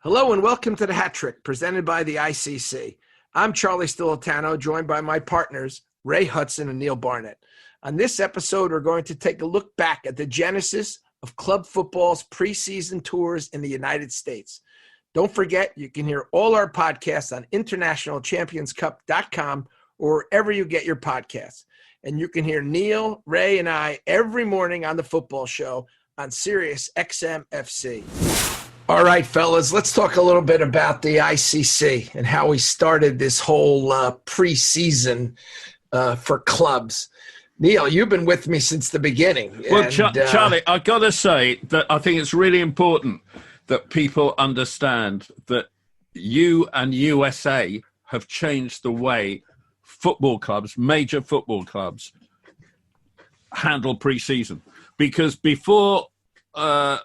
Hello and welcome to the Hat Trick, presented by the ICC. I'm Charlie Stilitano, joined by my partners, Ray Hudson and Neil Barnett. On this episode, we're going to take a look back at the genesis of club football's preseason tours in the United States. Don't forget, you can hear all our podcasts on internationalchampionscup.com or wherever you get your podcasts. And you can hear Neil, Ray, and I every morning on the football show on Sirius XM FC. All right, fellas, let's talk a little bit about the ICC and how we started this whole preseason for clubs. Neil, you've been with me since the beginning. Well, Charlie, I've got to say that I think it's really important that people understand that you and USA have changed the way football clubs, major football clubs, handle preseason. Because before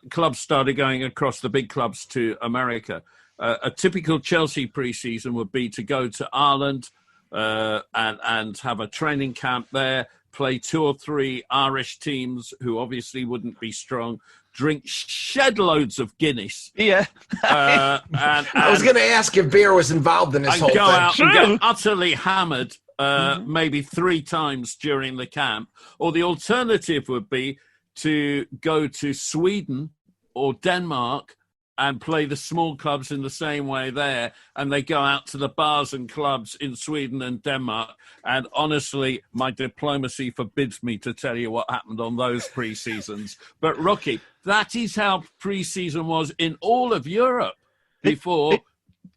clubs started going across the big clubs to America, a typical Chelsea preseason would be to go to Ireland and have a training camp there, play 2 or 3 Irish teams who obviously wouldn't be strong, drink shed loads of Guinness. Yeah. and I was going to ask if beer was involved in this whole thing. Go out and get utterly hammered maybe 3 times during the camp. Or the alternative would be to go to Sweden or Denmark and play the small clubs in the same way there, and they go out to the bars and clubs in Sweden and Denmark. And honestly, my diplomacy forbids me to tell you what happened on those pre-seasons. But Rocky, that is how pre-season was in all of Europe before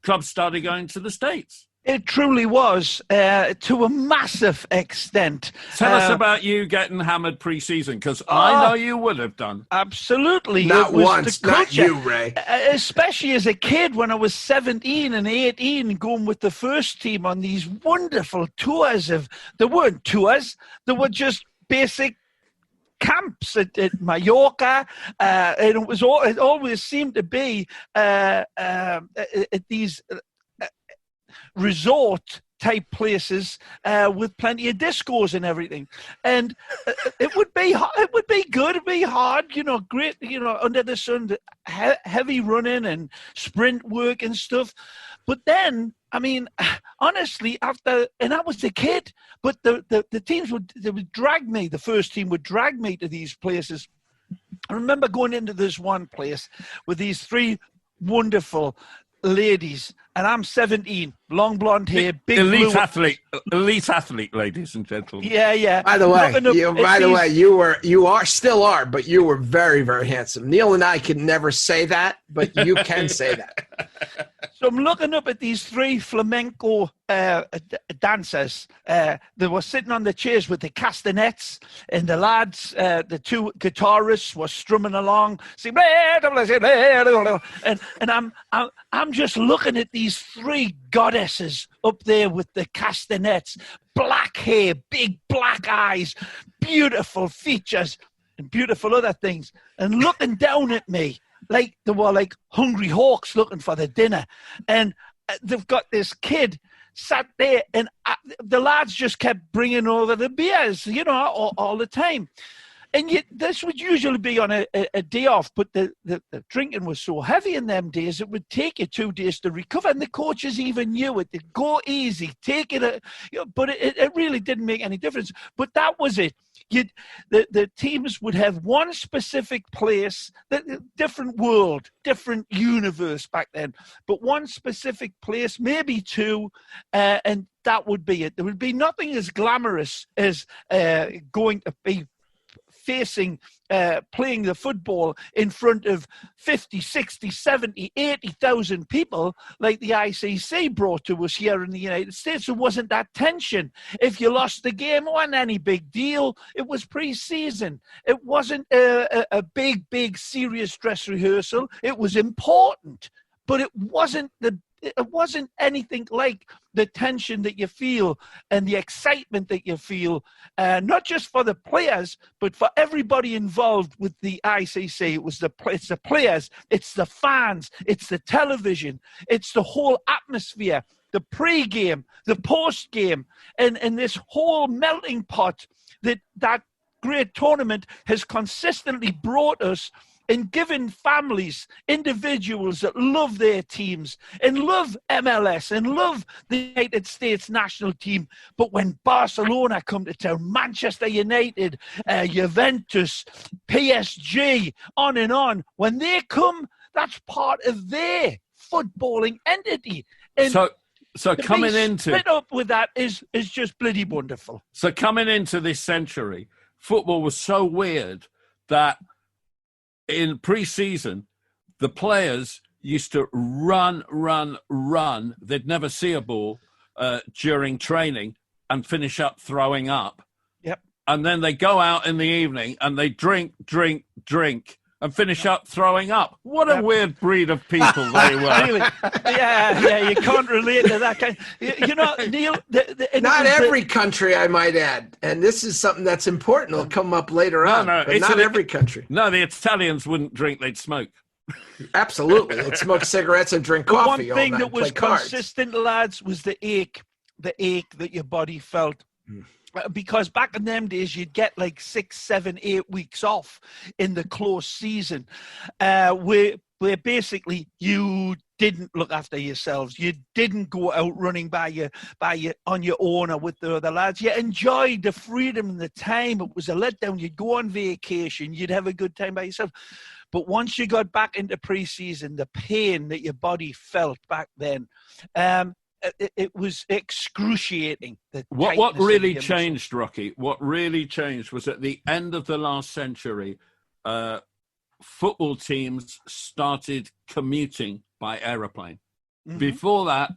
clubs started going to the States. It truly was, to a massive extent. Tell us about you getting hammered pre-season, because I know you would have done. Absolutely. Not once, not you, Ray. Especially as a kid when I was 17 and 18, going with the first team on these wonderful tours they weren't tours, they were just basic camps at Mallorca, and it always seemed to be at these resort type places with plenty of discos and everything, and it would be good. It'd be hard, great, under the sun, heavy running and sprint work and stuff. But then, I mean, honestly, and I was a kid, but the teams would drag me. The first team would drag me to these places. I remember going into this one place with these 3 wonderful ladies, and I'm 17, long blonde hair, big elite blue athlete, ladies and gentlemen. Yeah. By the way, you still are, but you were very, very handsome. Neil and I could never say that, but you can say that. So I'm looking up at these 3 flamenco dancers. They were sitting on the chairs with the castanets, and the lads, the 2 guitarists, were strumming along, saying, and I'm just looking at these 3 goddesses up there with the castanets, black hair, big black eyes, beautiful features, and beautiful other things, and looking down at me like they were like hungry hawks looking for the dinner. And they've got this kid sat there, and the lads just kept bringing over the beers, all the time. And yet, this would usually be on a day off, but the drinking was so heavy in them days, it would take you 2 days to recover. And the coaches even knew it. They'd go easy, take it, but it really didn't make any difference. But that was it. The teams would have one specific place, different world, different universe back then, but one specific place, maybe 2, and that would be it. There would be nothing as glamorous as going to be playing the football in front of 50, 60, 70, 80,000 people like the ICC brought to us here in the United States. There wasn't that tension. If you lost the game, it wasn't any big deal. It was pre-season. It wasn't a big, serious dress rehearsal. It was important, but it wasn't anything like the tension that you feel and the excitement that you feel, not just for the players, but for everybody involved with the ICC. It's the players, it's the fans, it's the television, it's the whole atmosphere, the pre-game, the post-game, and this whole melting pot that great tournament has consistently brought us and giving families, individuals that love their teams and love MLS and love the United States national team. But when Barcelona come to town, Manchester United, Juventus, PSG, on and on, when they come, that's part of their footballing entity. And so coming into split up with that is just bloody wonderful. So coming into this century, football was so weird that in pre-season, the players used to run. They'd never see a ball during training and finish up throwing up. Yep. And then they go out in the evening and they drink, and finish up throwing up. What a weird breed of people they were. Anyway, yeah, you can't relate to that kind. You know, Neil. Not every country, I might add, and this is something that's important. It'll come up later on. No, but not every country. No, the Italians wouldn't drink; they'd smoke. Absolutely, they'd smoke cigarettes and drink coffee. One thing all that was consistent, lads, was the ache that your body felt. Because back in them days, you'd get like 6, 7, 8 weeks off in the close season, where basically you didn't look after yourselves. You didn't go out running on your own or with the other lads. You enjoyed the freedom and the time. It was a letdown. You'd go on vacation. You'd have a good time by yourself. But once you got back into preseason, the pain that your body felt back then, it was excruciating. What really changed, Rocky? What really changed was at the end of the last century, football teams started commuting by aeroplane. Mm-hmm. Before that,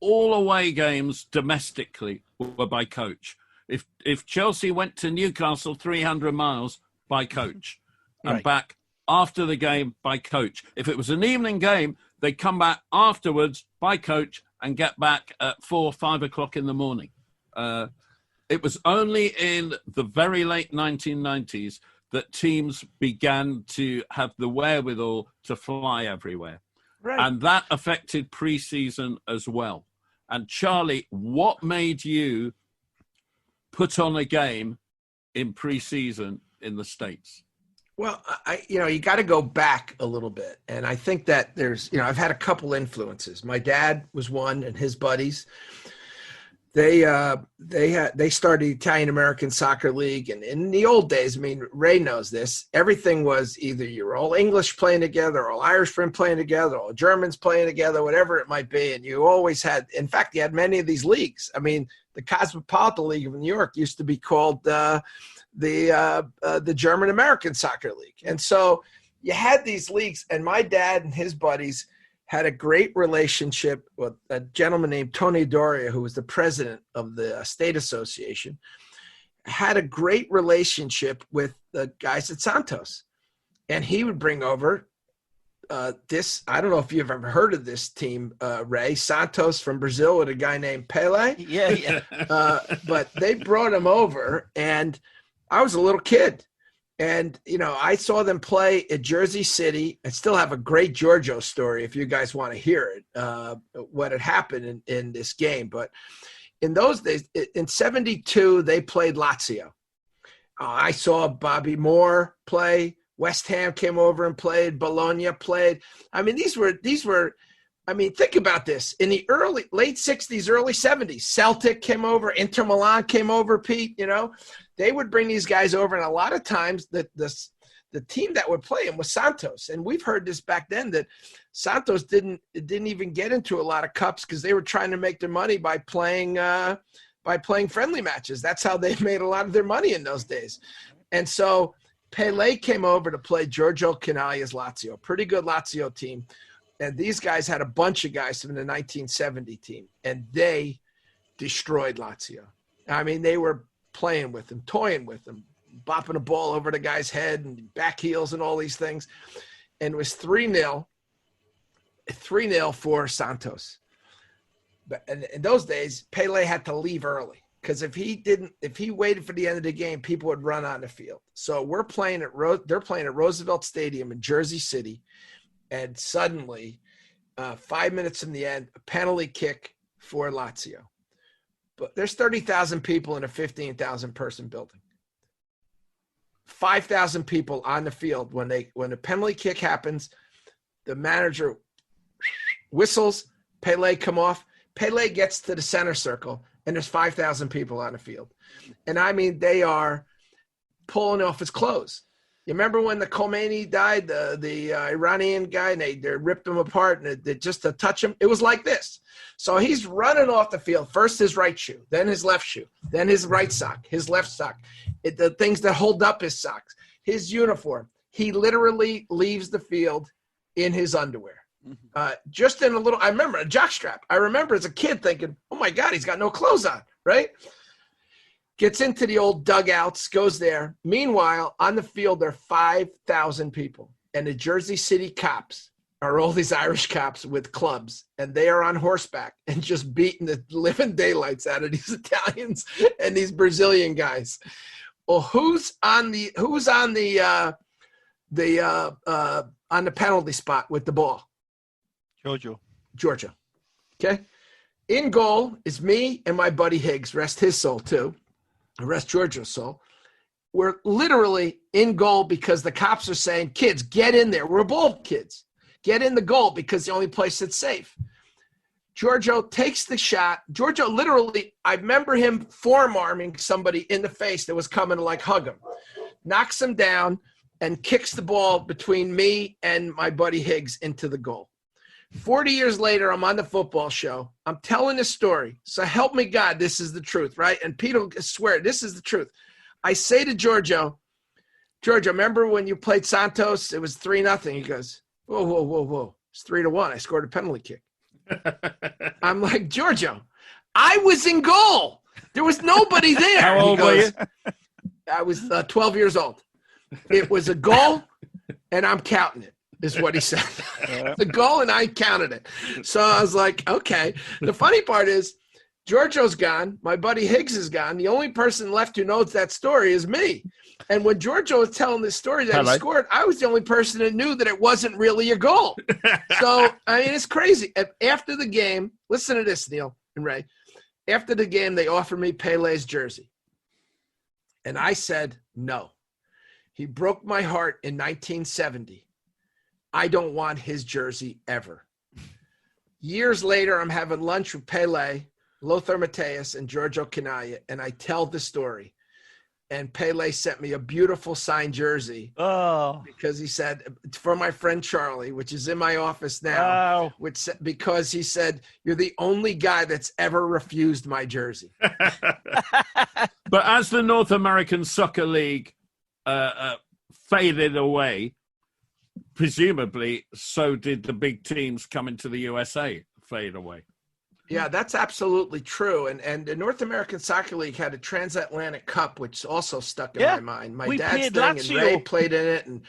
all away games domestically were by coach. If Chelsea went to Newcastle 300 miles, by coach, and back after the game by coach. If it was an evening game, they'd come back afterwards by coach and get back at 4 or 5 o'clock in the morning. It was only in the very late 1990s that teams began to have the wherewithal to fly everywhere. Right. And that affected preseason as well. And Charlie, what made you put on a game in preseason in the States? Well, you got to go back a little bit. And I think that there's, I've had a couple influences. My dad was one, and his buddies, they started Italian American Soccer League. And in the old days, I mean, Ray knows this, everything was either you're all English playing together, all Irishmen playing together, all Germans playing together, whatever it might be. And you always had, in fact, you had many of these leagues. I mean, the Cosmopolitan League of New York used to be called the German American Soccer League. And so you had these leagues, and my dad and his buddies had a great relationship with a gentleman named Tony Doria, who was the president of the State Association, had a great relationship with the guys at Santos. And he would bring over this, I don't know if you've ever heard of this team, Ray, Santos from Brazil with a guy named Pele. Yeah. But they brought him over, and I was a little kid. And, I saw them play at Jersey City. I still have a great Giorgio story if you guys want to hear it, what had happened in this game. But in those days, in 72, they played Lazio. I saw Bobby Moore play. West Ham came over and played. Bologna played. I mean, these were. I mean, think about this. In the late 60s, early 70s, Celtic came over. Inter Milan came over, Pete, They would bring these guys over, and a lot of times the team that would play them was Santos. And we've heard this back then, that Santos didn't even get into a lot of cups because they were trying to make their money by playing friendly matches. That's how they made a lot of their money in those days. And so Pele came over to play Giorgio Canaglia's Lazio, pretty good Lazio team. And these guys had a bunch of guys from the 1970 team, and they destroyed Lazio. I mean, they were playing with him, toying with him, bopping a ball over the guy's head and back heels and all these things. And it was 3-0 for Santos. But in those days, Pele had to leave early, because if he waited for the end of the game, people would run on the field. So they're playing at Roosevelt Stadium in Jersey City. And suddenly, 5 minutes from the end, a penalty kick for Lazio. But there's 30,000 people in a 15,000 person building. 5,000 people on the field. When the penalty kick happens, the manager whistles, Pele come off. Pele gets to the center circle, and there's 5,000 people on the field. And I mean, they are pulling off his clothes. You remember when the Khomeini died, the Iranian guy, and they ripped him apart, and they just to touch him, it was like this. So he's running off the field, first his right shoe, then his left shoe, then his right sock, his left sock, the things that hold up his socks, his uniform. He literally leaves the field in his underwear. Just in a little, I remember a jockstrap. I remember as a kid thinking, oh my God, he's got no clothes on, right? Gets into the old dugouts, goes there. Meanwhile, on the field, there are 5,000 people. And the Jersey City cops are all these Irish cops with clubs. And they are on horseback and just beating the living daylights out of these Italians and these Brazilian guys. Well, who's on the penalty spot with the ball? Giorgio. Okay. In goal is me and my buddy Higgs, rest his soul too. Rest Giorgio's soul. We're literally in goal because the cops are saying, kids, get in there. We're both kids. Get in the goal because the only place that's safe. Giorgio takes the shot. Giorgio literally, I remember him forearming somebody in the face that was coming to like hug him. Knocks him down and kicks the ball between me and my buddy Higgs into the goal. 40 years later, I'm on the football show. I'm telling this story. So help me God, this is the truth, right? And Pete will swear, this is the truth. I say to Giorgio, remember when you played Santos? It was 3-0. He goes, whoa. It's 3-1. I scored a penalty kick. I'm like, Giorgio, I was in goal. There was nobody there. How old were you? I was 12 years old. It was a goal, and I'm counting it. Is what he said. The goal, and I counted it. So I was like, okay. The funny part is Giorgio's gone. My buddy Higgs is gone. The only person left who knows that story is me. And when Giorgio was telling this story that he scored, I was the only person that knew that it wasn't really a goal. So, I mean, it's crazy. After the game, listen to this, Neil and Ray. After the game, they offered me Pele's jersey. And I said, no. He broke my heart in 1970. I don't want his jersey ever. Years later, I'm having lunch with Pele, Lothar Matthäus, and Giorgio Canaglia, and I tell the story. And Pele sent me a beautiful signed jersey because he said, for my friend Charlie, which is in my office now, because he said, you're the only guy that's ever refused my jersey. But as the North American Soccer League faded away, presumably, so did the big teams coming to the USA fade away. Yeah, that's absolutely true. And the North American Soccer League had a transatlantic cup, which also stuck in my mind. My dad's thing, and Ray played in it, and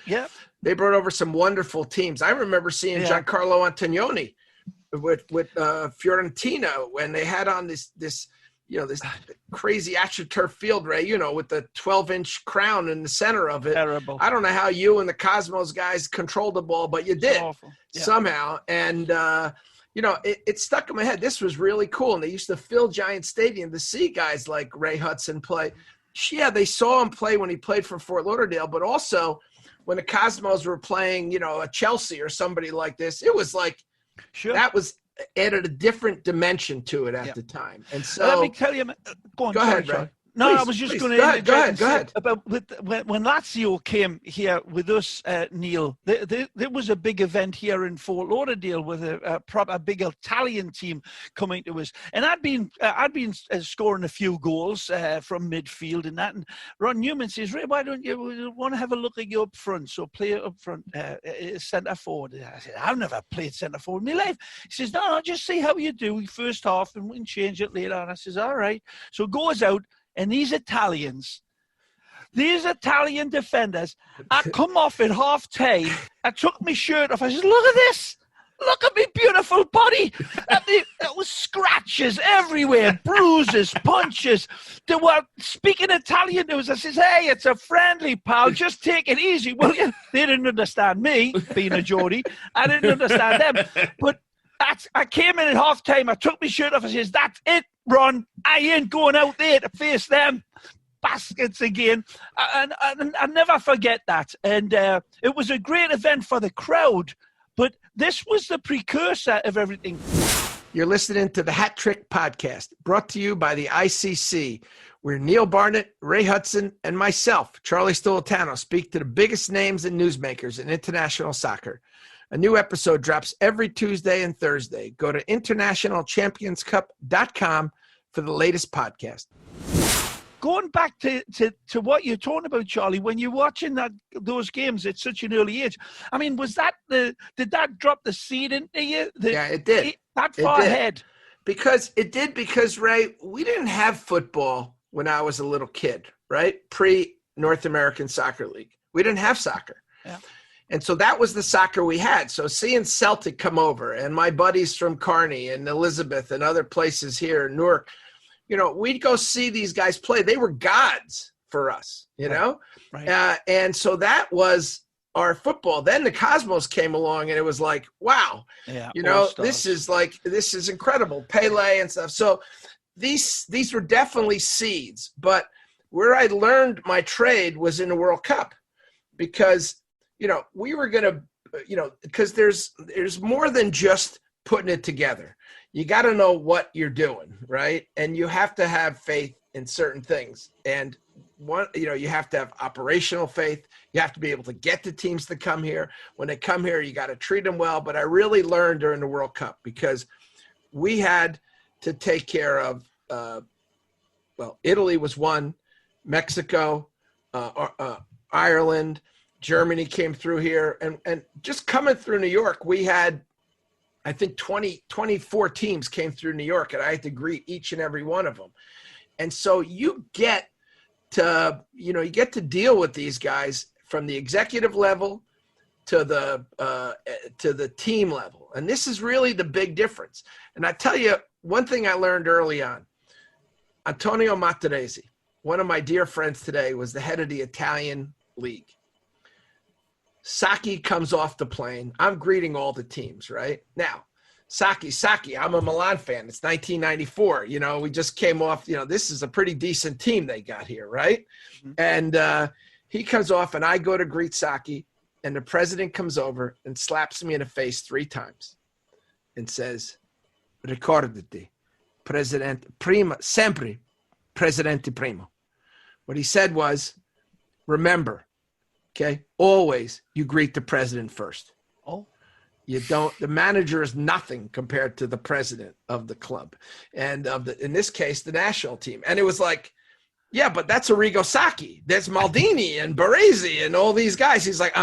they brought over some wonderful teams. I remember seeing Giancarlo Antonioni with Fiorentina when they had on this crazy AstroTurf field, Ray, with the 12-inch crown in the center of it. Terrible. I don't know how you and the Cosmos guys controlled the ball, but you did somehow. And, it stuck in my head. This was really cool. And they used to fill Giant Stadium to see guys like Ray Hudson play. Yeah, they saw him play when he played for Fort Lauderdale, but also when the Cosmos were playing, a Chelsea or somebody like this, it was like that was – added a different dimension to it at the time. And so let me tell you, go ahead, Ray. No, please, I was just going to go ahead. About when Lazio came here with us, Neil. There was a big event here in Fort Lauderdale with a big Italian team coming to us, and I'd been scoring a few goals from midfield and that. And Ron Newman says, "Ray, why don't you want to have a look at you up front? So play up front, centre forward." And I said, "I've never played centre forward in my life." He says, "No, just see how you do first half, and we can change it later." And I says, "All right." So goes out. And these Italian defenders, I come off at half time. I took my shirt off. I said, "Look at this. Look at me beautiful body." It was scratches everywhere, bruises, punches. They were speaking Italian to us. I says, "Hey, it's a friendly, pal. Just take it easy, will you?" They didn't understand me, being a Geordie. I didn't understand them. But I came in at half time. I took my shirt off. I says, "That's it, Ron. I ain't going out there to face them." baskets again. And I never forget that. And it was a great event for the crowd, but this was the precursor of everything. You're listening to the Hat Trick Podcast, brought to you by the ICC, where Neil Barnett, Ray Hudson, and myself, Charlie Stolitano, speak to the biggest names and newsmakers in international soccer. A new episode drops every Tuesday and Thursday. Go to internationalchampionscup.com for the latest podcast. Going back to what you're talking about, Charlie, when you're watching those games at such an early age, I mean, did that drop the seed into you? Yeah, it did. That far ahead? Because, Ray, we didn't have football when I was a little kid, right? Pre-North American Soccer League. We didn't have soccer. Yeah. And so that was the soccer we had. So seeing Celtic come over and my buddies from Kearney and Elizabeth and other places here in Newark, we'd go see these guys play. They were gods for us, know? Right. And so that was our football. Then the Cosmos came along and it was like, wow, this is incredible. Pele and stuff. So these were definitely seeds. But where I learned my trade was in the World Cup because – we were going to, because there's more than just putting it together. You got to know what you're doing, right? And you have to have faith in certain things. And you have to have operational faith. You have to be able to get the teams to come here. When they come here, you got to treat them well. But I really learned during the World Cup because we had to take care of, Italy was one, Mexico, Ireland, Germany came through here, and just coming through New York, we had, I think, 24 teams came through New York, and I had to greet each and every one of them. And so you get to deal with these guys from the executive level to the team level. And this is really the big difference. And I tell you, one thing I learned early on, Antonio Matarese, one of my dear friends today, was the head of the Italian league. Saki comes off the plane. I'm greeting all the teams, right? Now, Saki, I'm a Milan fan. It's 1994. We just came off, this is a pretty decent team they got here, right? Mm-hmm. And he comes off, and I go to greet Saki, and the president comes over and slaps me in the face 3 times and says, "Ricordati, sempre presidente primo." What he said was, remember, okay, always you greet the president first. Oh. You don't, the manager is nothing compared to the president of the club and in this case, the national team. And it was like, yeah, but that's Arrigo Sacchi. There's Maldini and Baresi and all these guys. He's like,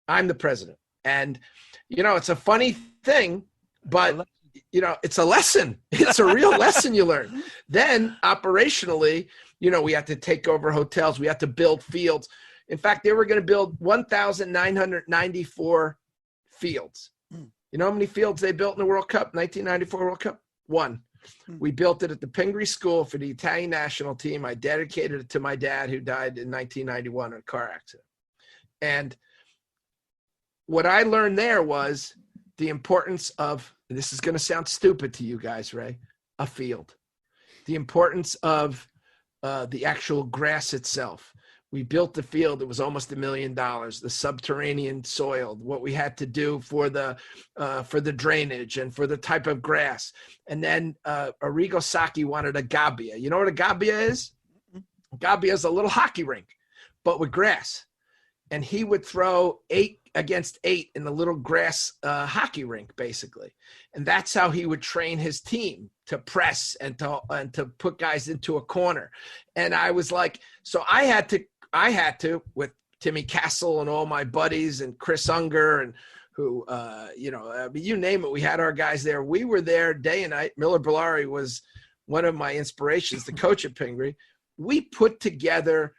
I'm the president. And, it's a funny thing, but, it's a lesson. It's a real lesson you learn. Then operationally, we had to take over hotels. We had to build fields. In fact, they were going to build 1,994 fields. You know how many fields they built in the World Cup, 1994 World Cup? 1. We built it at the Pingree School for the Italian national team. I dedicated it to my dad, who died in 1991 in a car accident. And what I learned there was the importance of, and this is going to sound stupid to you guys, Ray, a field. The importance of the actual grass itself. We built the field. It was almost $1 million. The subterranean soil, what we had to do for the drainage and for the type of grass. And then Arrigo Sacchi wanted a gabbia. You know what a gabbia is? Gabbia is a little hockey rink, but with grass. And he would throw 8 against 8 in the little grass hockey rink, basically. And that's how he would train his team to press and to put guys into a corner. And I was like, so I had to with Timmy Castle and all my buddies and Chris Unger and who, you name it, we had our guys there. We were there day and night. Miller Bellari was one of my inspirations, the coach at Pingree. We put together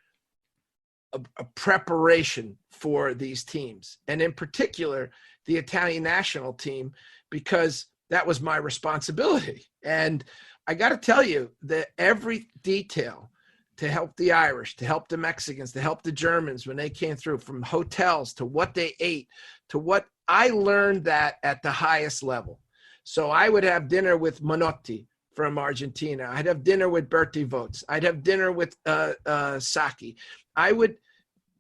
a preparation for these teams, and in particular, the Italian national team, because that was my responsibility. And I got to tell you that every detail to help the Irish, to help the Mexicans, to help the Germans when they came through, from hotels to what they ate, to what I learned that at the highest level. So I would have dinner with Menotti from Argentina. I'd have dinner with Bertie Votes. I'd have dinner with Saki. I would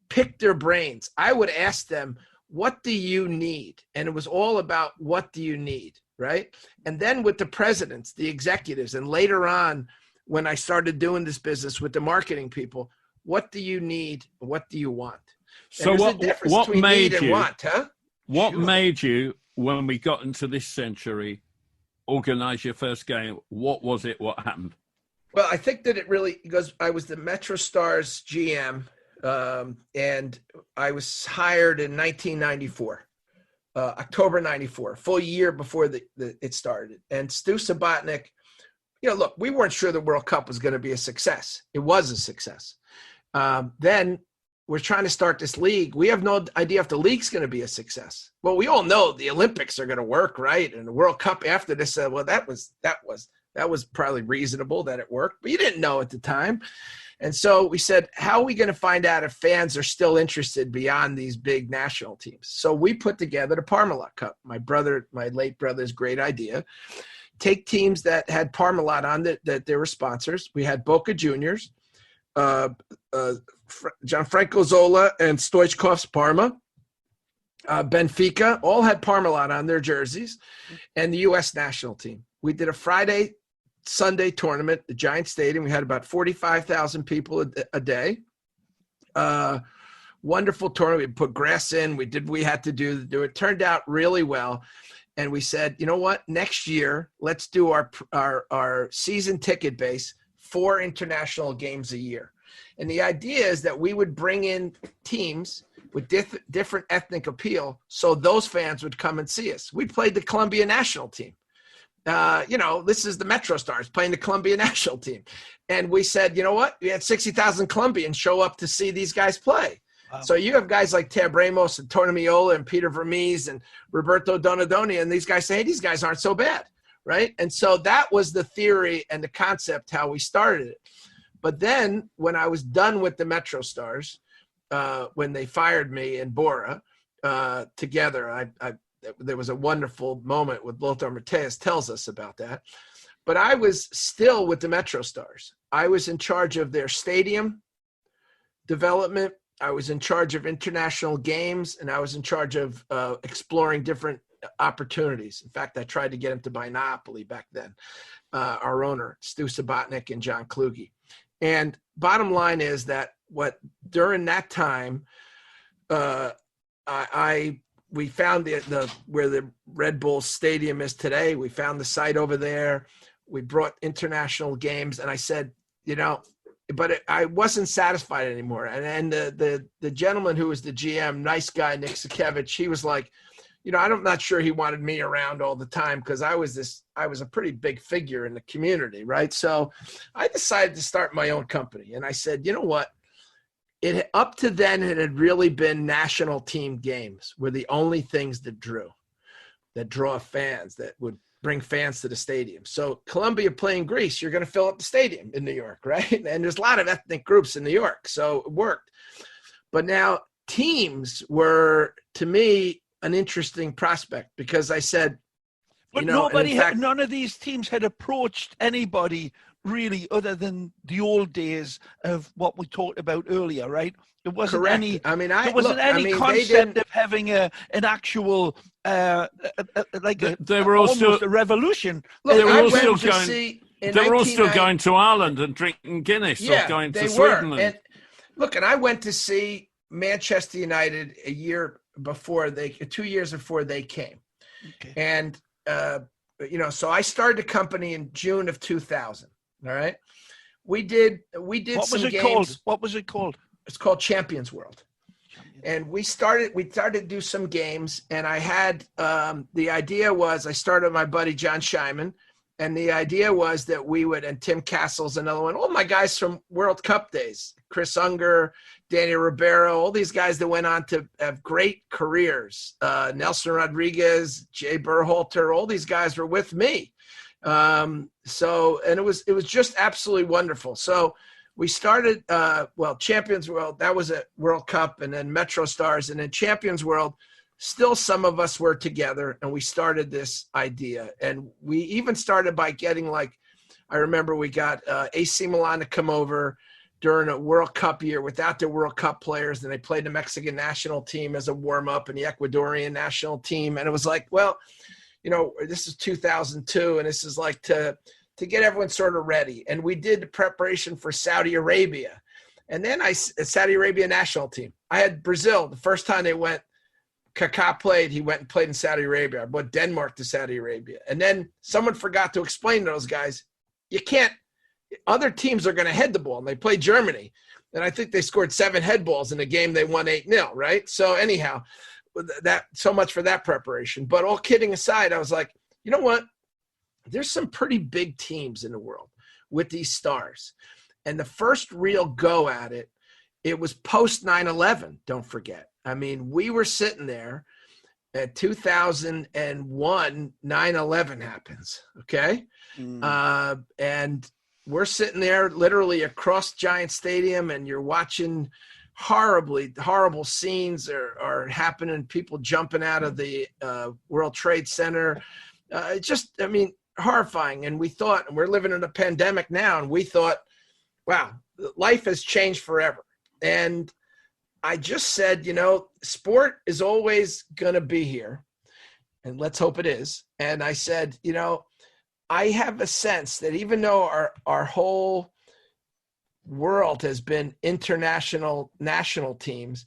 pick their brains. I would ask them, what do you need? And it was all about what do you need, right? And then with the presidents, the executives, and later on when I started doing this business with the marketing people, what do you need? What do you want? So what made you, want, huh? What made you, when we got into this century, organize your first game? What was it? What happened? Well, I think that it really goes, I was the Metro Stars GM, and I was hired in 1994, October 94, full year before it started. And Stu Subotnick, look, we weren't sure the World Cup was going to be a success. It was a success. Then we're trying to start this league. We have no idea if the league's going to be a success. Well, we all know the Olympics are going to work, right? And the World Cup after this, well, that was probably reasonable that it worked, but you didn't know at the time. And so we said, how are we going to find out if fans are still interested beyond these big national teams? So we put together the Parmalat Cup. My late brother's great idea. Take teams that had Parmalat on that they were sponsors. We had Boca Juniors, Gianfranco Zola and Stoichkov's Parma, Benfica, all had Parmalat on their jerseys, and the U.S. national team. We did a Friday, Sunday tournament, the Giant Stadium. We had about 45,000 people a day. Wonderful tournament. We put grass in. We did what we had to do. It turned out really well. And we said, you know what? Next year, let's do our season ticket base 4 international games a year. And the idea is that we would bring in teams with different ethnic appeal so those fans would come and see us. We played the Colombia national team. This is the Metro Stars playing the Colombia national team. And we said, you know what? We had 60,000 Colombians show up to see these guys play. Wow. So you have guys like Tab Ramos and Tony Miola and Peter Vermees and Roberto Donadoni, and these guys say, hey, these guys aren't so bad, right? And so that was the theory and the concept how we started it. But then when I was done with the Metro Stars, when they fired me and Bora together, there was a wonderful moment with Lothar Matthäus tells us about that. But I was still with the Metro Stars. I was in charge of their stadium development. I was in charge of international games, and I was in charge of exploring different opportunities. In fact, I tried to get him to buy Napoli back then, our owner, Stu Subotnick and John Kluge. And bottom line is that during that time, we found where the Red Bull Stadium is today. We found the site over there. We brought international games, and I said, but I wasn't satisfied anymore. And the gentleman who was the GM, nice guy, Nick Sikevich, he was like, I'm not sure he wanted me around all the time because I was a pretty big figure in the community, right? So I decided to start my own company. And I said, you know what? Up to then, it had really been national team games were the only things that draw fans, that would bring fans to the stadium. So Colombia playing Greece, you're going to fill up the stadium in New York, right? And there's a lot of ethnic groups in New York, so it worked. But now teams were, to me, an interesting prospect because I said, but none of these teams had approached anybody really other than the old days of what we talked about earlier, right? There wasn't correct. any. Concept of having an actual they were all still a revolution. Look, they were all still going to Ireland and drinking Guinness or going to Sweden. And I went to see Manchester United 2 years before they came. Okay. And so I started the company in June of 2000. All right. We did what some was it games. Called? What was it called? It's called Champions World. And we started to do some games, and I had the idea was I started with my buddy John Scheinman, and the idea was that we would, and Tim Castle's another one, all my guys from World Cup days, Chris Unger, Daniel Ribeiro, all these guys that went on to have great careers, Nelson Rodriguez, Jay Berhalter, all these guys were with me. And it was just absolutely wonderful. So we started, Champions World, that was a World Cup, and then Metro Stars, and then Champions World, still some of us were together, and we started this idea. And we even started by getting I remember we got AC Milan to come over during a World Cup year without their World Cup players, and they played the Mexican national team as a warm-up and the Ecuadorian national team. And it was like, well, this is 2002, and this is like to get everyone sort of ready. And we did the preparation for Saudi Arabia. And then Saudi Arabia national team. I had Brazil. The first time they went, Kaká played, he went and played in Saudi Arabia. I brought Denmark to Saudi Arabia. And then someone forgot to explain to those guys, you can't, other teams are going to head the ball. And they played Germany. And I think they scored 7 head balls in a game they won 8-0, right? So anyhow, so much for that preparation. But all kidding aside, I was like, you know what? There's some pretty big teams in the world with these stars. And the first real go at it, it was post 9/11, don't forget. I mean, we were sitting there at 2001, 9/11 happens, okay? And we're sitting there literally across Giant Stadium, and you're watching horrible scenes are happening, people jumping out of the World Trade Center. Horrifying. And we thought, and we're living in a pandemic now, and we thought, wow, life has changed forever. And I just said, sport is always going to be here, and let's hope it is. And I said, I have a sense that even though our whole world has been international national teams,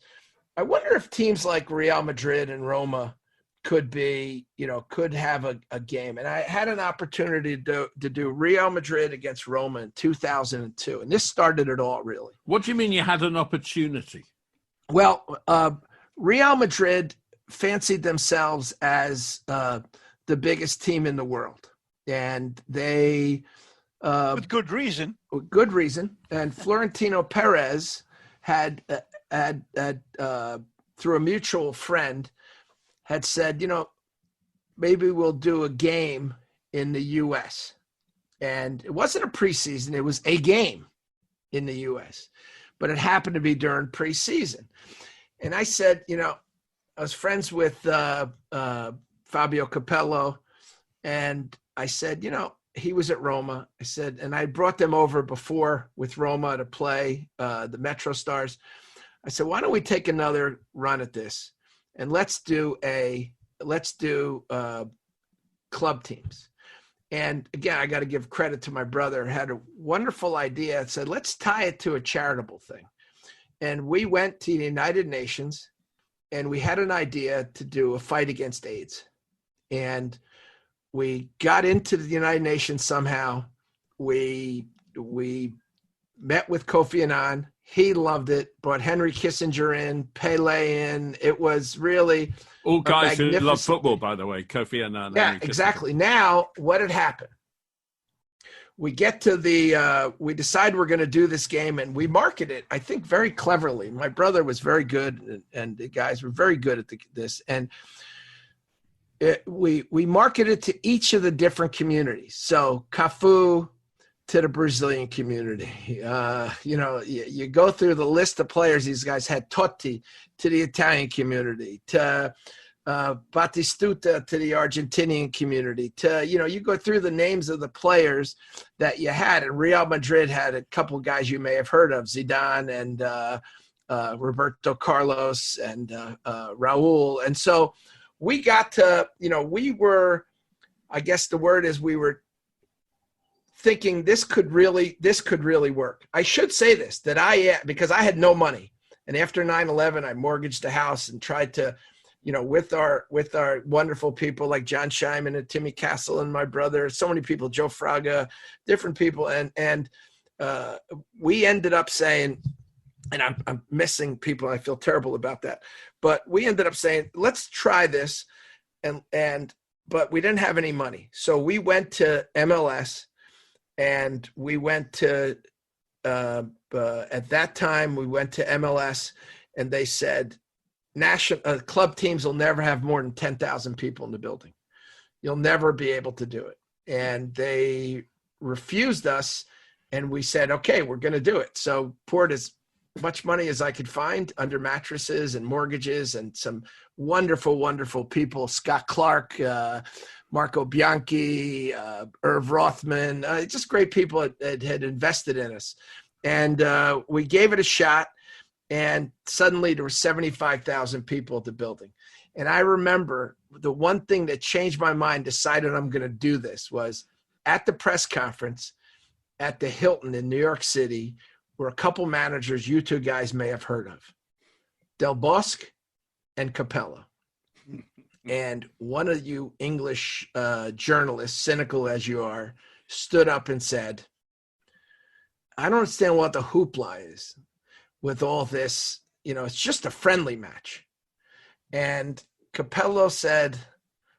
I wonder if teams like Real Madrid and Roma could be, could have a game. And I had an opportunity to do Real Madrid against Roma in 2002. And this started it all, really. What do you mean you had an opportunity? Well, Real Madrid fancied themselves as the biggest team in the world. And they... with good reason. Good reason. And Florentino Perez had through a mutual friend, had said, maybe we'll do a game in the U.S. And it wasn't a preseason. It was a game in the U.S. But it happened to be during preseason. And I said, I was friends with Fabio Capello. And I said, he was at Roma. I said, and I brought them over before with Roma to play the Metro Stars. I said, why don't we take another run at this? And let's do club teams. And again, I got to give credit to my brother. Had a wonderful idea. It said, let's tie it to a charitable thing. And we went to the United Nations, and we had an idea to do a fight against AIDS. And we got into the United Nations somehow. We met with Kofi Annan. He loved it. Brought Henry Kissinger in, Pele in. It was really all guys who love football, by the way. Kofi Annan. Yeah, exactly. Now, what had happened? We get to we decide we're going to do this game, and we market it, I think, very cleverly. My brother was very good, and the guys were very good at this. And we marketed it to each of the different communities. So Cafu to the Brazilian community. You go through the list of players these guys had. Totti to the Italian community, to Batistuta to the Argentinian community, to, you go through the names of the players that you had. And Real Madrid had a couple of guys you may have heard of, Zidane and Roberto Carlos and Raul. And so we got to, we were, I guess the word is we were thinking this could really work. I should say this, because I had no money. And after 9/11, I mortgaged a house and tried to, with our wonderful people like John Scheinman and Timmy Castle and my brother, so many people, Joe Fraga, different people. And we ended up saying, and I'm missing people. I feel terrible about that. But we ended up saying, let's try this. But we didn't have any money. So we went to MLS, and we went to, at that time, we went to MLS, and they said, club teams will never have more than 10,000 people in the building. You'll never be able to do it. And they refused us, and we said, okay, we're going to do it. So poured as much money as I could find under mattresses and mortgages and some wonderful, wonderful people, Scott Clark, Marco Bianchi, Irv Rothman, just great people that had invested in us. And we gave it a shot, and suddenly there were 75,000 people at the building. And I remember the one thing that changed my mind, decided I'm going to do this, was at the press conference at the Hilton in New York City, were a couple managers you two guys may have heard of, Del Bosque and Capello. And one of you English journalists, cynical as you are, stood up and said, I don't understand what the hoopla is with all this. It's just a friendly match. And Capello said,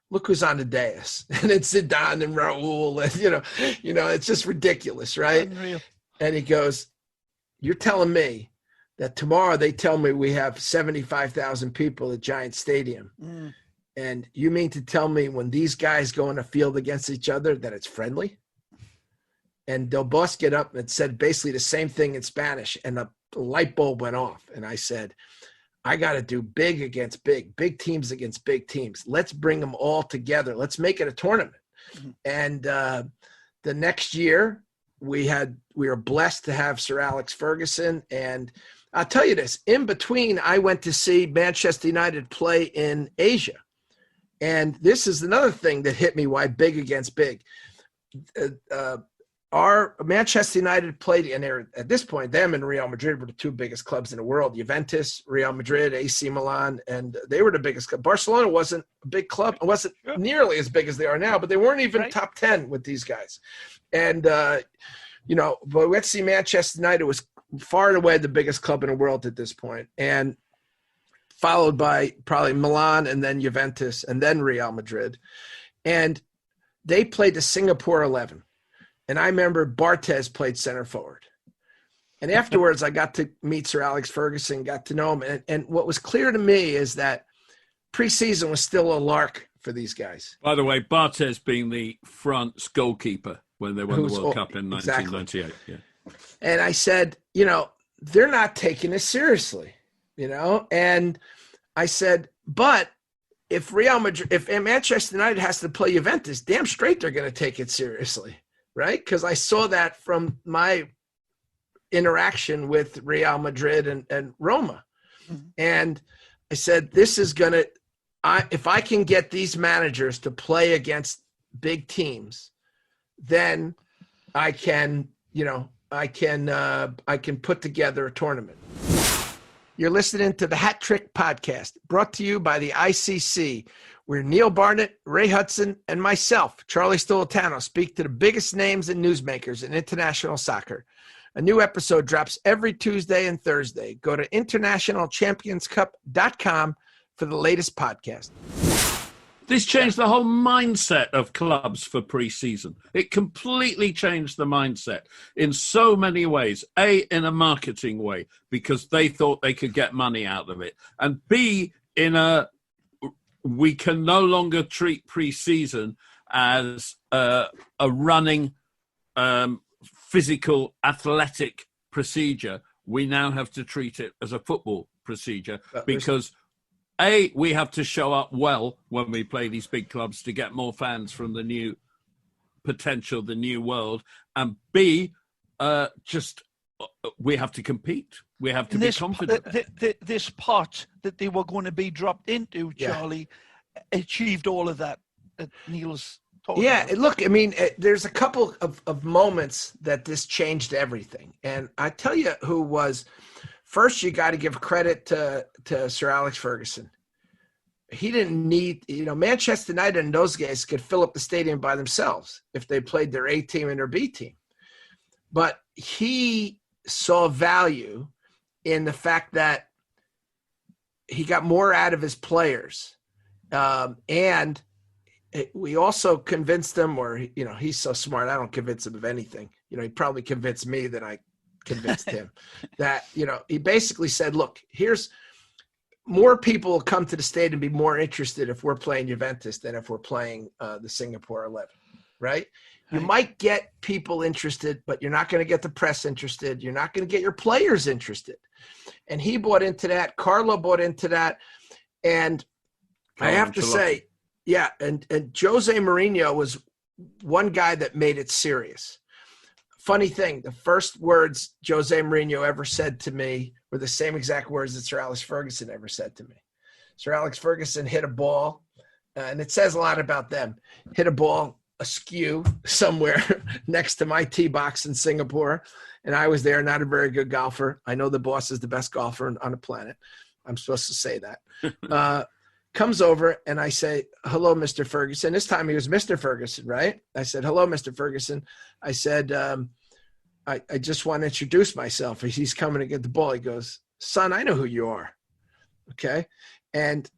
look who's on the dais. And it's Zidane and Raul. And, it's just ridiculous, right? Unreal. And he goes, you're telling me that tomorrow they tell me we have 75,000 people at Giant Stadium. Mm. And you mean to tell me when these guys go on a field against each other that it's friendly? And Del Bosque get up and said basically the same thing in Spanish, and the light bulb went off. And I said, I got to do big against big teams against big teams. Let's bring them all together. Let's make it a tournament. Mm-hmm. And the next year we were blessed to have Sir Alex Ferguson. And I'll tell you this, in between, I went to see Manchester United play in Asia. And this is another thing that hit me, why big against big. Our Manchester United played, and at this point, them and Real Madrid were the two biggest clubs in the world. Juventus, Real Madrid, AC Milan, and they were the biggest club. Barcelona wasn't a big club. It wasn't nearly as big as they are now, but they weren't even top 10 with these guys. And, but we went to see Manchester United. It was far and away the biggest club in the world at this point, and followed by probably Milan and then Juventus and then Real Madrid. And they played the Singapore 11. And I remember Barthez played center forward. And afterwards, I got to meet Sir Alex Ferguson, got to know him. And what was clear to me is that preseason was still a lark for these guys. By the way, Barthez being the France goalkeeper when they won the World Cup in 1998. Exactly. Yeah. And I said, they're not taking this seriously, And I said, but if Manchester United has to play Juventus, damn straight they're going to take it seriously. Right? Because I saw that from my interaction with Real Madrid and Roma. Mm-hmm. And I said, this is going to, if I can get these managers to play against big teams, then I can, I can put together a tournament. You're listening to the Hat Trick Podcast, brought to you by the ICC, where Neil Barnett, Ray Hudson, and myself, Charlie Stolitano, speak to the biggest names and newsmakers in international soccer. A new episode drops every Tuesday and Thursday. Go to internationalchampionscup.com for the latest podcast. This changed the whole mindset of clubs for preseason. It completely changed the mindset in so many ways. A, in a marketing way, because they thought they could get money out of it. And B, we can no longer treat preseason as a running, physical, athletic procedure. We now have to treat it as a football procedure because, A, we have to show up well when we play these big clubs to get more fans from the new potential, the new world. And B, we have to compete. We have to be confident. This pot that they were going to be dropped into, Charlie, achieved all of that Neil's talking about. Look, I mean, there's a couple of moments that this changed everything. And I tell you who was – first, you got to give credit to Sir Alex Ferguson. He didn't need – Manchester United and those guys could fill up the stadium by themselves if they played their A team and their B team. But he saw value in the fact that he got more out of his players. And we also convinced him, or, he's so smart, I don't convince him of anything. He probably convinced me that I convinced him that, he basically said, look, here's more people will come to the stadium and be more interested if we're playing Juventus than if we're playing the Singapore 11, right? You might get people interested, but you're not going to get the press interested. You're not going to get your players interested. And he bought into that. Carlo bought into that. And I have to say, Yeah, and Jose Mourinho was one guy that made it serious. Funny thing, the first words Jose Mourinho ever said to me were the same exact words that Sir Alex Ferguson ever said to me. Sir Alex Ferguson hit a ball, and it says a lot about them, hit a ball askew somewhere next to my tee box in Singapore, and I was there, not a very good golfer. I know the boss is the best golfer on the planet. I'm supposed to say that. Comes over, and I say, hello, Mr. Ferguson. This time he was Mr. Ferguson, right? I said, hello, Mr. Ferguson. I said, I just want to introduce myself. He's coming to get the ball. He goes, son, I know who you are. Okay. And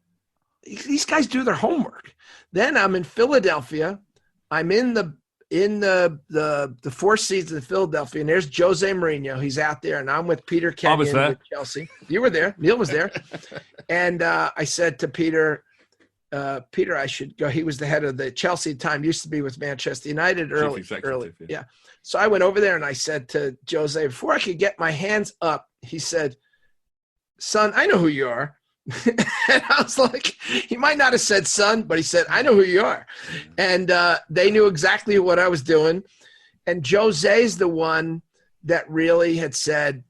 these guys do their homework. Then I'm in Philadelphia. I'm in the Four Seasons of Philadelphia, and there's Jose Mourinho. He's out there, and I'm with Peter Kenyon with Chelsea. You were there. Neil was there. And I said to Peter, Peter, I should go. He was the head of the Chelsea at the time, used to be with Manchester United early. Yeah. So I went over there, and I said to Jose, before I could get my hands up, he said, son, I know who you are. And I was like, he might not have said son, but he said, I know who you are. And they knew exactly what I was doing. And Jose's the one that really had said,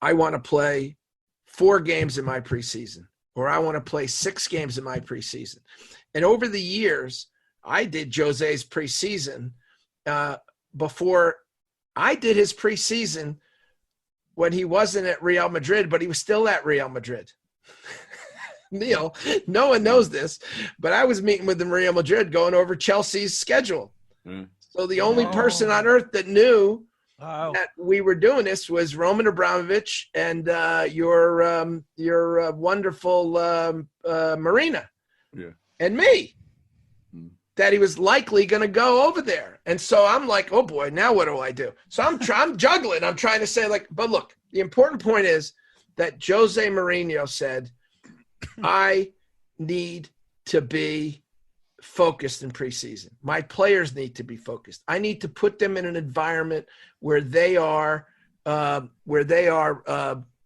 I want to play 4 games in my preseason, or I want to play 6 games in my preseason. And over the years, I did Jose's preseason before I did his preseason when he wasn't at Real Madrid, but he was still at Real Madrid. Neil, no one knows this, but I was meeting with him in Real Madrid going over Chelsea's schedule. So the only person on earth that knew that we were doing this was Roman Abramovich and your wonderful Marina and me, that he was likely going to go over there. And so I'm like, oh boy, now what do I do? So I'm juggling. I'm trying to say, like, but look, the important point is that Jose Mourinho said, I need to be focused in preseason. My players need to be focused. I need to put them in an environment where they are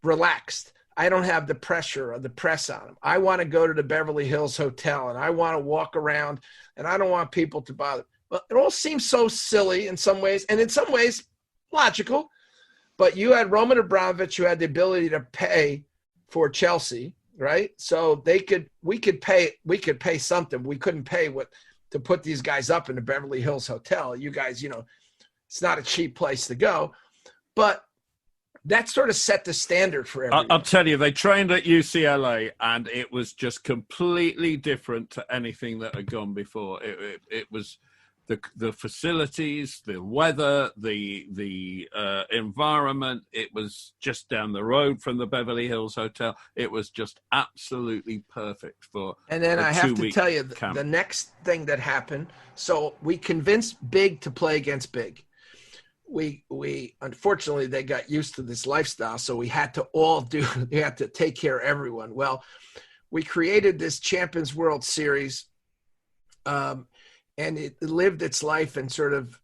relaxed. I don't have the pressure or the press on them. I want to go to the Beverly Hills Hotel, and I want to walk around, and I don't want people to bother. Well, it all seems so silly in some ways, and in some ways logical. But you had Roman Abramovich, who had the ability to pay for Chelsea, right? So we could pay something. We couldn't pay to put these guys up in the Beverly Hills Hotel. You guys, it's not a cheap place to go, but that sort of set the standard for everyone. I'll tell you, they trained at UCLA, and it was just completely different to anything that had gone before. It was the facilities, the weather, the environment. It was just down the road from the Beverly Hills Hotel. It was just absolutely perfect for. And then I have to tell you the next thing that happened. So we convinced Big to play against Big. We unfortunately, they got used to this lifestyle, so we had to take care of everyone. Well, we created this Champions World Series, and it lived its life and sort of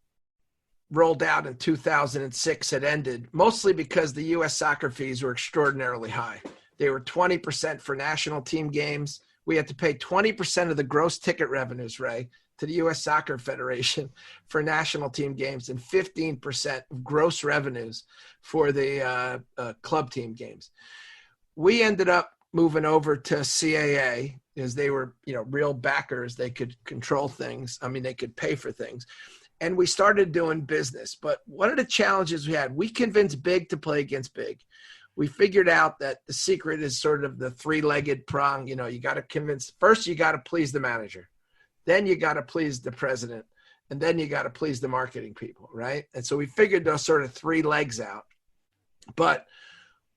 rolled out in 2006. It ended mostly because the U.S. soccer fees were extraordinarily high. They were 20% for national team games. We had to pay 20% of the gross ticket revenues, Ray, to the U.S. Soccer Federation for national team games, and 15% of gross revenues for the club team games. We ended up moving over to CAA because they were, real backers. They could control things. I mean, they could pay for things. And we started doing business. But one of the challenges we had, we convinced Big to play against Big. We figured out that the secret is sort of the 3-legged prong. You got to convince – first you got to please the manager. Then you got to please the president, and then you got to please the marketing people, right? And so we figured those sort of 3 legs out. But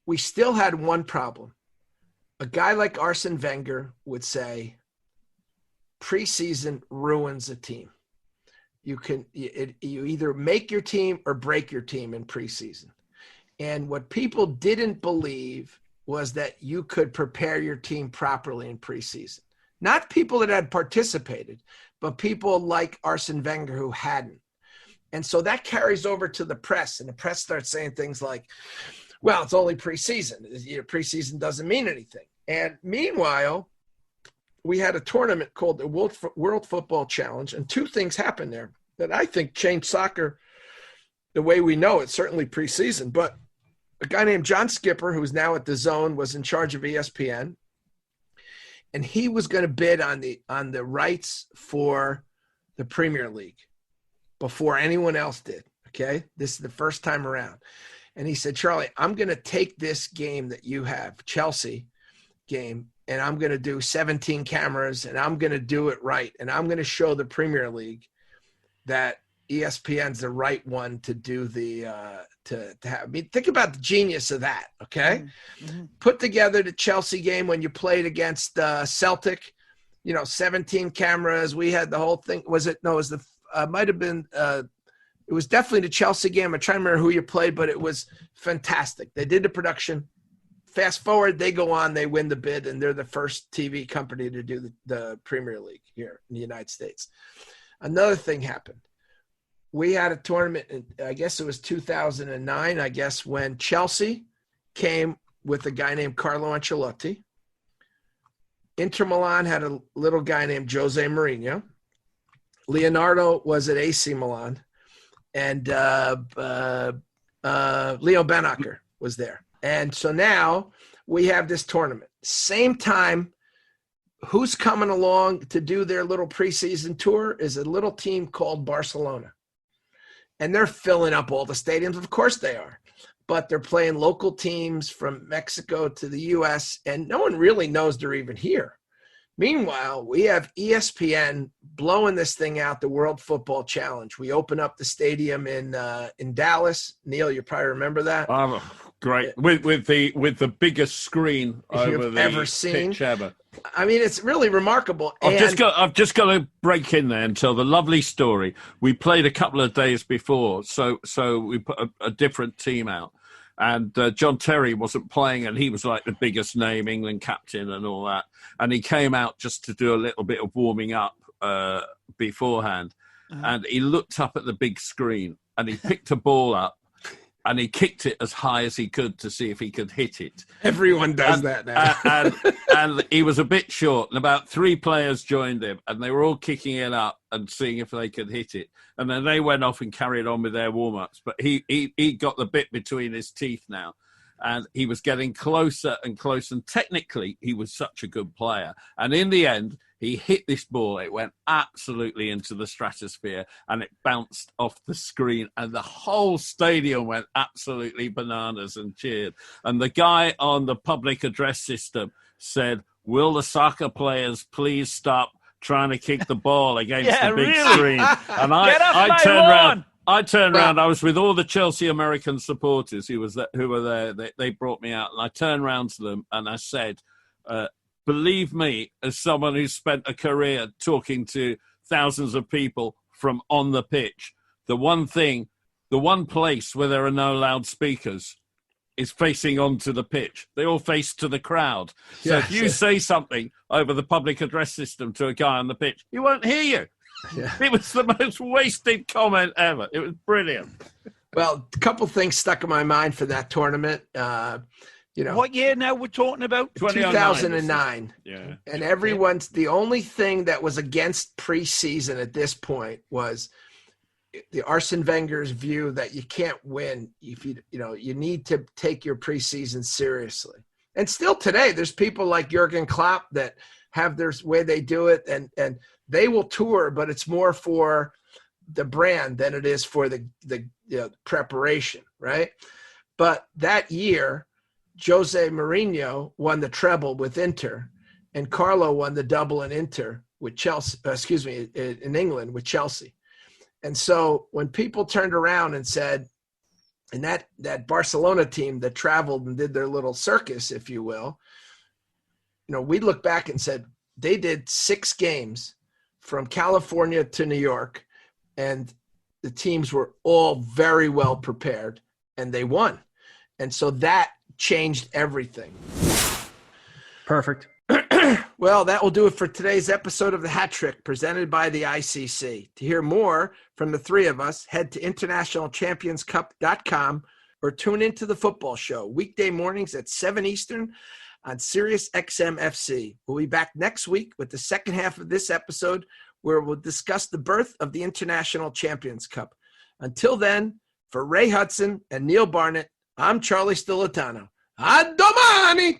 we still had one problem. A guy like Arsene Wenger would say, preseason ruins a team. You either make your team or break your team in preseason. And what people didn't believe was that you could prepare your team properly in preseason. Not people that had participated, but people like Arsene Wenger who hadn't. And so that carries over to the press, and the press starts saying things like, well, it's only preseason. Preseason doesn't mean anything. And meanwhile, we had a tournament called the World Football Challenge, and two things happened there that I think changed soccer the way we know it, certainly preseason. But a guy named John Skipper, who's now at DAZN, was in charge of ESPN, and he was going to bid on the rights for the Premier League before anyone else did. Okay, this is the first time around, and he said, "Charlie, I'm going to take this game that you have, Chelsea game, and I'm going to do 17 cameras, and I'm going to do it right, and I'm going to show the Premier League that ESPN's the right one to do the to have." I mean, think about the genius of that. Okay, put together the Chelsea game when you played against Celtic. 17 cameras. We had the whole thing. Was it? No, it was the might have been. It was definitely the Chelsea game. I'm trying to remember who you played, but it was fantastic. They did the production. Fast forward, they go on, they win the bid, and they're the first TV company to do the Premier League here in the United States. Another thing happened. We had a tournament, I guess it was 2009, I guess, when Chelsea came with a guy named Carlo Ancelotti. Inter Milan had a little guy named Jose Mourinho. Leonardo was at AC Milan. And Leo Benacher was there. And so now we have this tournament. Same time, who's coming along to do their little preseason tour is a little team called Barcelona. And they're filling up all the stadiums. Of course they are. But they're playing local teams from Mexico to the U.S., and no one really knows they're even here. Meanwhile, we have ESPN blowing this thing out, the World Football Challenge. We open up the stadium in Dallas. Neil, you probably remember that. Great, with the biggest screen over the ever seen. Pitch ever. I mean, it's really remarkable. I've just got to break in there and tell the lovely story. We played a couple of days before, so we put a different team out. And John Terry wasn't playing, and he was like the biggest name, England captain and all that. And he came out just to do a little bit of warming up beforehand. And he looked up at the big screen, and he picked a ball up, and he kicked it as high as he could to see if he could hit it. Everyone does that now. And he was a bit short, and about 3 players joined him, and they were all kicking it up and seeing if they could hit it. And then they went off and carried on with their warm-ups. But he got the bit between his teeth now, and he was getting closer and closer. And technically, he was such a good player. And in the end, he hit this ball. It went absolutely into the stratosphere, and it bounced off the screen, and the whole stadium went absolutely bananas and cheered. And the guy on the public address system said, "Will the soccer players please stop trying to kick the ball against the big screen?" And I turned around. I was with all the Chelsea American supporters who were there. They brought me out, and I turned around to them and I said, believe me, as someone who's spent a career talking to thousands of people from on the pitch, the one place where there are no loudspeakers is facing onto the pitch. They all face to the crowd. So if you say something over the public address system to a guy on the pitch, he won't hear you. Yeah. It was the most wasted comment ever. It was brilliant. Well, a couple things stuck in my mind for that tournament. What year now we're talking about? 2009. Yeah. And the only thing that was against preseason at this point was the Arsene Wenger's view that you can't win if you need to take your preseason seriously. And still today, there's people like Jurgen Klopp that have their way they do it, and they will tour, but it's more for the brand than it is for the preparation, right? But that year, Jose Mourinho won the treble with Inter, and Carlo won the double in Inter with Chelsea. In England with Chelsea. And so when people turned around and said, and that Barcelona team that traveled and did their little circus, if you will, we look back and said they did 6 games from California to New York, and the teams were all very well prepared, and they won. And so that changed everything. Perfect. Well, that will do it for today's episode of The Hat Trick, presented by the ICC. To hear more from the 3 of us, head to internationalchampionscup.com or tune into The Football Show, weekday mornings at 7 Eastern on Sirius XM FC. We'll be back next week with the second half of this episode, where we'll discuss the birth of the International Champions Cup. Until then, for Ray Hudson and Neil Barnett, I'm Charlie Stilitano. A domani!